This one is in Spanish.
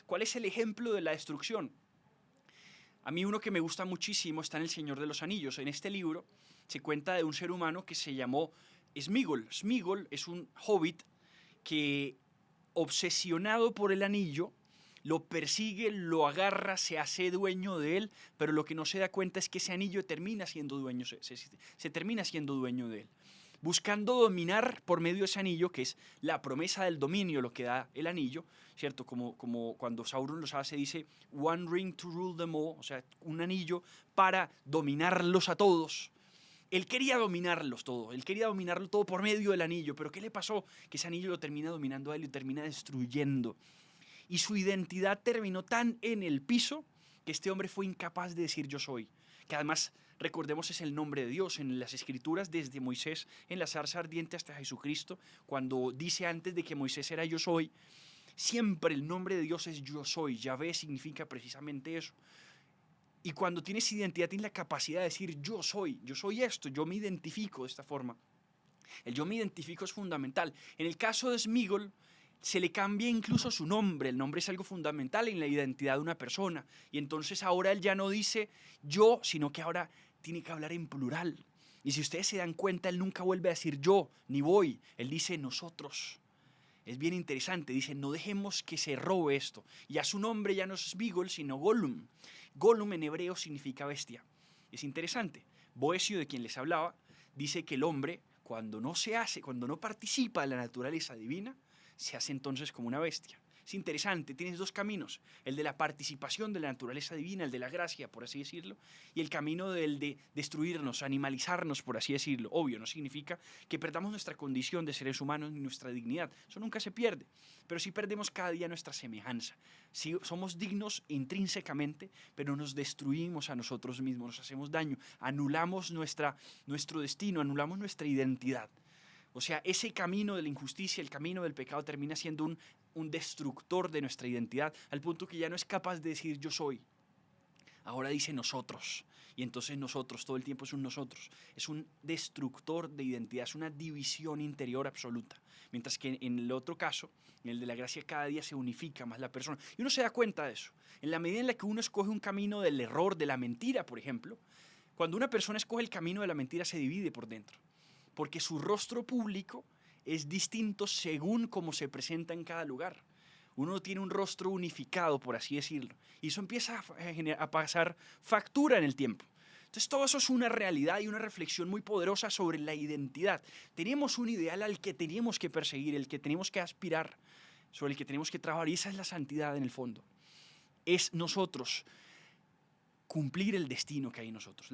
¿Cuál es el ejemplo de la destrucción? A mí uno que me gusta muchísimo está en El Señor de los Anillos. En este libro se cuenta de un ser humano que se llamó Sméagol. Sméagol es un hobbit que, obsesionado por el anillo, lo persigue, lo agarra, se hace dueño de él, pero lo que no se da cuenta es que ese anillo termina siendo dueño, se termina siendo dueño de él. Buscando dominar por medio de ese anillo, que es la promesa del dominio, lo que da el anillo, ¿cierto? Como cuando Sauron los hace, dice, one ring to rule them all, o sea, un anillo para dominarlos a todos. Él quería dominarlos todo, él quería dominarlo todo por medio del anillo, pero ¿qué le pasó? Que ese anillo lo termina dominando a él y lo termina destruyendo. Y su identidad terminó tan en el piso que este hombre fue incapaz de decir yo soy. Que además, recordemos, es el nombre de Dios en las Escrituras, desde Moisés en la zarza ardiente hasta Jesucristo, cuando dice antes de que Moisés era yo soy, siempre el nombre de Dios es yo soy. Yahvé significa precisamente eso. Y cuando tienes identidad, tienes la capacidad de decir yo soy esto, yo me identifico de esta forma. El yo me identifico es fundamental. En el caso de Sméagol, se le cambia incluso su nombre. El nombre es algo fundamental en la identidad de una persona. Y entonces ahora él ya no dice yo, sino que ahora tiene que hablar en plural. Y si ustedes se dan cuenta, él nunca vuelve a decir yo, ni voy. Él dice nosotros. Es bien interesante, dice, no dejemos que se robe esto. Ya su nombre ya no es Sméagol, sino Gollum. Gollum en hebreo significa bestia. Es interesante. Boecio, de quien les hablaba, dice que el hombre, cuando no participa de la naturaleza divina, se hace entonces como una bestia. Es interesante, tienes dos caminos, el de la participación de la naturaleza divina, el de la gracia, por así decirlo, y el camino del de destruirnos, animalizarnos, por así decirlo. Obvio, no significa que perdamos nuestra condición de seres humanos ni nuestra dignidad, eso nunca se pierde, pero sí perdemos cada día nuestra semejanza. Sí, somos dignos intrínsecamente, pero nos destruimos a nosotros mismos, nos hacemos daño, anulamos nuestro destino, anulamos nuestra identidad. O sea, ese camino de la injusticia, el camino del pecado termina siendo un destructor de nuestra identidad, al punto que ya no es capaz de decir yo soy. Ahora dice nosotros, y entonces nosotros, todo el tiempo es un nosotros. Es un destructor de identidad, es una división interior absoluta. Mientras que en el otro caso, en el de la gracia, cada día se unifica más la persona. Y uno se da cuenta de eso. En la medida en la que uno escoge un camino del error, de la mentira, por ejemplo, cuando una persona escoge el camino de la mentira, se divide por dentro. Porque su rostro público es distinto según cómo se presenta en cada lugar. Uno tiene un rostro unificado, por así decirlo, y eso empieza a pasar factura en el tiempo. Entonces todo eso es una realidad y una reflexión muy poderosa sobre la identidad. Tenemos un ideal al que tenemos que perseguir, el que tenemos que aspirar, sobre el que tenemos que trabajar, y esa es la santidad en el fondo. Es nosotros cumplir el destino que hay en nosotros.